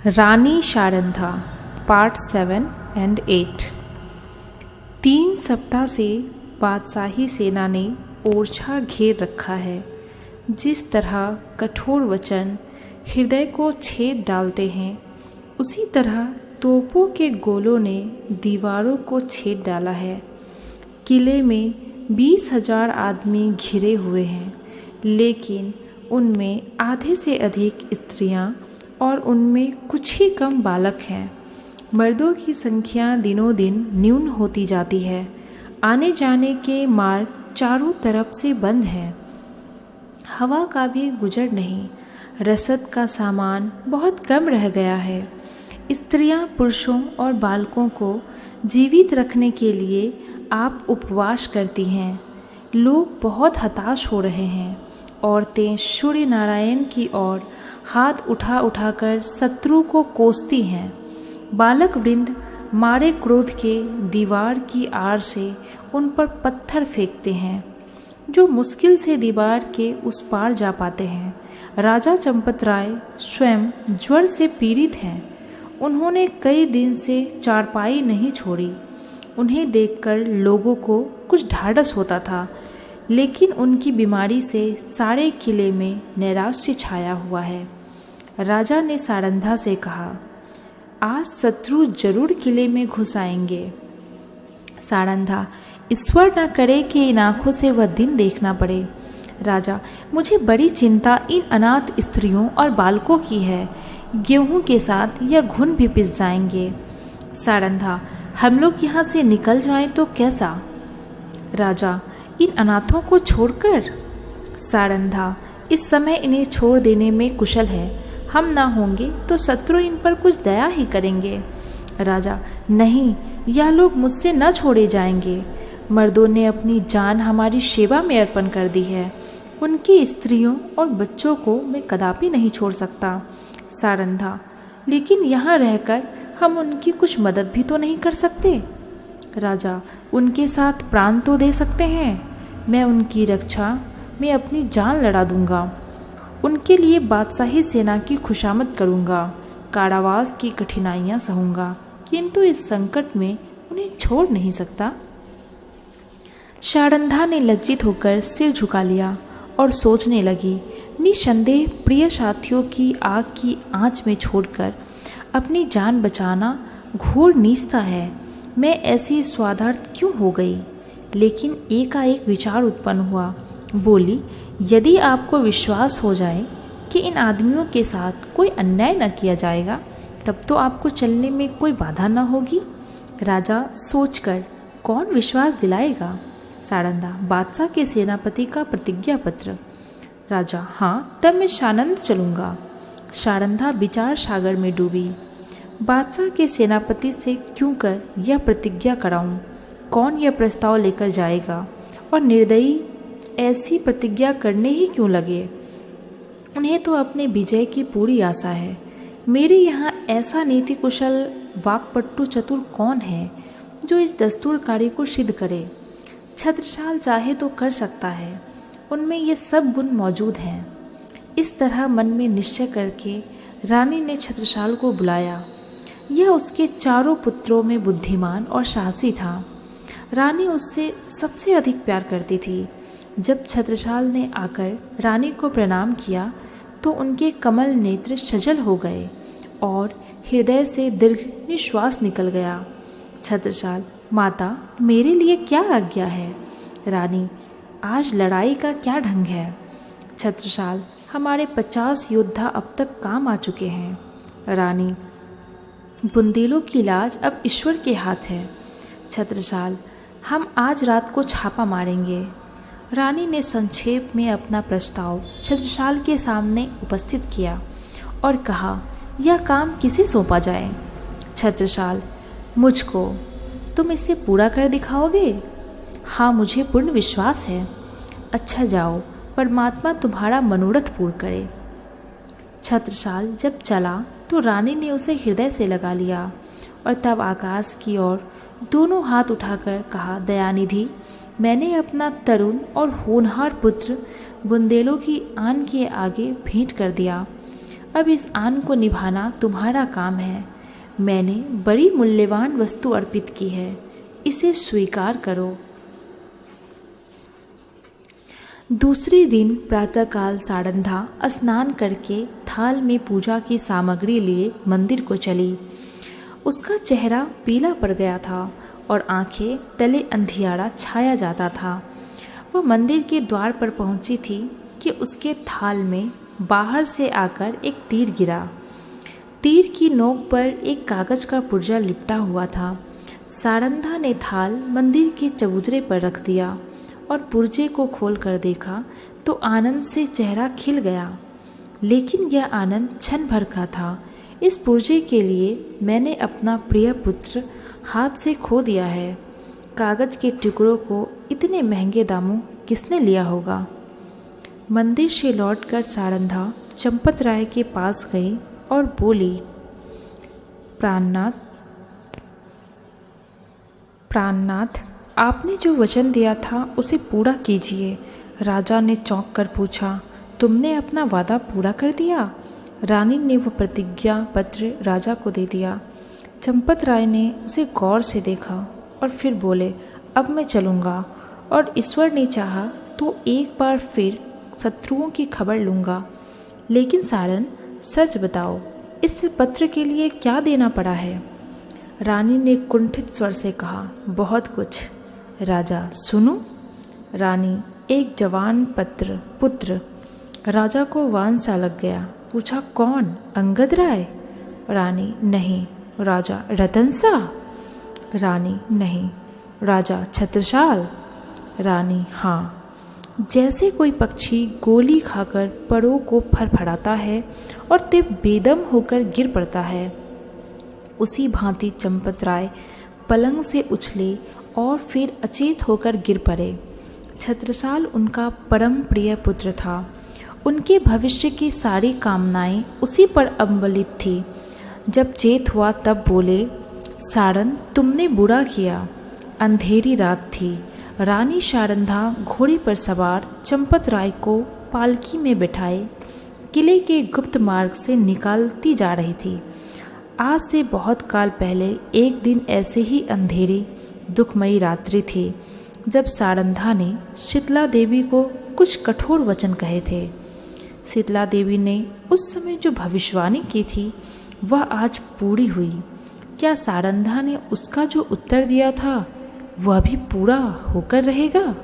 Rani शारंधा part 7 and 8। 3 सप्ताह से बादशाही सेना ने ओरछा घेर रखा है। जिस तरह कठोर वचन हृदय को छेद डालते हैं, उसी तरह तोपों के गोलों ने दीवारों को छेद डाला है। किले में 20,000 आदमी घिरे हुए हैं, लेकिन उनमें आधे से अधिक स्त्रियां और उनमें कुछ ही कम बालक हैं। मर्दों की संख्या दिनों दिन न्यून होती जाती है। आने जाने के मार्ग चारों तरफ से बंद हैं। हवा का भी गुजर नहीं। रसद का सामान बहुत कम रह गया है। स्त्रियां, पुरुषों और बालकों को जीवित रखने के लिए आप उपवास करती हैं। लोग बहुत हताश हो रहे हैं। औरतें सूर्य नारायण की ओर हाथ उठा उठाकर शत्रु को कोसती हैं। बालक वृंद मारे क्रोध के दीवार की आड़ से उन पर पत्थर फेंकते हैं, जो मुश्किल से दीवार के उस पार जा पाते हैं। राजा चंपत राय स्वयं ज्वर से पीड़ित हैं। उन्होंने कई दिन से चारपाई नहीं छोड़ी। उन्हें देखकर लोगों को कुछ ढाढ़स होता था, लेकिन उनकी बीमारी से सारे किले में नैराश्य छाया हुआ है। राजा ने सारंधा से कहा, आज शत्रु जरूर किले में घुस आएंगे। सारंधा, ईश्वर न करे कि इन आंखों से वह दिन देखना पड़े। राजा, मुझे बड़ी चिंता इन अनाथ स्त्रियों और बालकों की है। गेहूं के साथ यह घुन भी पिस जाएंगे। सारंधा, हम लोग यहाँ से निकल जाएं तो कैसा? राजा, इन अनाथों को छोड़कर? सारंधा, इस समय इन्हें छोड़ देने में कुशल है। हम ना होंगे तो शत्रु इन पर कुछ दया ही करेंगे। राजा, नहीं, यह लोग मुझसे न छोड़े जाएंगे। मर्दों ने अपनी जान हमारी सेवा में अर्पण कर दी है। उनकी स्त्रियों और बच्चों को मैं कदापि नहीं छोड़ सकता। सारंधा, लेकिन यहाँ रहकर हम उनकी कुछ मदद भी तो नहीं कर सकते। राजा, उनके साथ प्राण तो दे सकते हैं। मैं उनकी रक्षा में अपनी जान लड़ा दूंगा। उनके लिए बादशाही सेना की खुशामद करूंगा। कारावास की कठिनाइयां सहूंगा, किंतु इस संकट में उन्हें छोड़ नहीं सकता। शारंधा ने लज्जित होकर सिर झुका लिया और सोचने लगी, निसंदेह प्रिय साथियों की आग की आंच में छोड़कर अपनी जान बचाना घोर नीचता है। मैं ऐसी स्वार्थार्थ क्यों हो गई? लेकिन एकाएक विचार उत्पन्न हुआ। बोली, यदि आपको विश्वास हो जाए कि इन आदमियों के साथ कोई अन्याय न किया जाएगा, तब तो आपको चलने में कोई बाधा न होगी। राजा सोचकर, कौन विश्वास दिलाएगा? सारंधा, बादशाह के सेनापति का प्रतिज्ञा पत्र। राजा, हाँ, तब मैं सानंद चलूँगा। सारंधा विचार सागर में डूबी। बादशाह के सेनापति से क्यों कर यह प्रतिज्ञा कराऊं? कौन यह प्रस्ताव लेकर जाएगा? और निर्दयी ऐसी प्रतिज्ञा करने ही क्यों लगे? उन्हें तो अपने विजय की पूरी आशा है। मेरे यहाँ ऐसा नीति कुशल वाक्पटु चतुर कौन है जो इस दस्तूर कार्य को सिद्ध करे? छत्रसाल चाहे तो कर सकता है। उनमें ये सब गुण मौजूद हैं। इस तरह मन में निश्चय करके रानी ने छत्रसाल को बुलाया। यह उसके चारों पुत्रों में बुद्धिमान और साहसी था। रानी उससे सबसे अधिक प्यार करती थी। जब छत्रसाल ने आकर रानी को प्रणाम किया तो उनके कमल नेत्र सजल हो गए और हृदय से दीर्घ निश्वास निकल गया। छत्रसाल, माता, मेरे लिए क्या आज्ञा है? रानी, आज लड़ाई का क्या ढंग है? छत्रसाल, हमारे 50 योद्धा अब तक काम आ चुके हैं। रानी, बुंदेलों की लाज अब ईश्वर के हाथ है। छत्रसाल, हम आज रात को छापा मारेंगे। रानी ने संक्षेप में अपना प्रस्ताव छत्रसाल के सामने उपस्थित किया और कहा, यह काम किसे सौंपा जाए? छत्रसाल, मुझको। तुम इसे पूरा कर दिखाओगे? हाँ, मुझे पूर्ण विश्वास है। अच्छा, जाओ, परमात्मा तुम्हारा मनोरथ पूर्ण करे। छत्रसाल जब चला तो रानी ने उसे हृदय से लगा लिया और तब आकाश की ओर दोनों हाथ उठाकर कहा, दयानिधि, मैंने अपना तरुण और होनहार पुत्र बुंदेलों की आन के आगे भेंट कर दिया। अब इस आन को निभाना तुम्हारा काम है। मैंने बड़ी मूल्यवान वस्तु अर्पित की है, इसे स्वीकार करो। दूसरे दिन प्रातःकाल सारंधा स्नान करके थाल में पूजा की सामग्री लिए मंदिर को चली। उसका चेहरा पीला पड़ गया था और आंखें तले अंधियारा छाया जाता था। वह मंदिर के द्वार पर पहुंची थी कि उसके थाल में बाहर से आकर एक तीर गिरा। तीर की नोक पर एक कागज का पुर्जा लिपटा हुआ था। सारंधा ने थाल मंदिर के चबूतरे पर रख दिया और पुर्जे को खोल कर देखा तो आनंद से चेहरा खिल गया। लेकिन यह आनंद क्षण भर का था। इस पुर्जे के लिए मैंने अपना प्रिय पुत्र हाथ से खो दिया है। कागज के टुकड़ों को इतने महंगे दामों किसने लिया होगा। मंदिर से लौटकर सारंधा चंपत राय के पास गई और बोली, प्राणनाथ, आपने जो वचन दिया था उसे पूरा कीजिए। राजा ने चौंक कर पूछा, तुमने अपना वादा पूरा कर दिया? रानी ने वह प्रतिज्ञा पत्र राजा को दे दिया। चंपत राय ने उसे गौर से देखा और फिर बोले, अब मैं चलूँगा और ईश्वर ने चाहा तो एक बार फिर शत्रुओं की खबर लूँगा। लेकिन सारन, सच बताओ, इस पत्र के लिए क्या देना पड़ा है? रानी ने कुंठित स्वर से कहा, बहुत कुछ। राजा, सुनो। रानी, एक जवान पुत्र। राजा को वान सा लग गया। पूछा, कौन? अंगद राय? रानी, नहीं। राजा, रतन सा? रानी, नहीं। राजा, छत्रसाल? रानी, हाँ। जैसे कोई पक्षी गोली खाकर परों को फड़फड़ाता है और तब बेदम होकर गिर पड़ता है, उसी भांति चंपत राय पलंग से उछले और फिर अचेत होकर गिर पड़े। छत्रसाल उनका परम प्रिय पुत्र था। उनके भविष्य की सारी कामनाएं उसी पर अम्बलित थी। जब चेत हुआ तब बोले, सारन, तुमने बुरा किया। अंधेरी रात थी। रानी सारंधा घोड़ी पर सवार चंपत राय को पालकी में बिठाए किले के गुप्त मार्ग से निकालती जा रही थी। आज से बहुत काल पहले एक दिन ऐसे ही अंधेरी दुखमयी रात्रि थी जब सारंधा ने शीतला देवी को कुछ कठोर वचन कहे थे। शीतला देवी ने उस समय जो भविष्यवाणी की थी वह आज पूरी हुई। क्या सारंधा ने उसका जो उत्तर दिया था वह भी पूरा होकर रहेगा?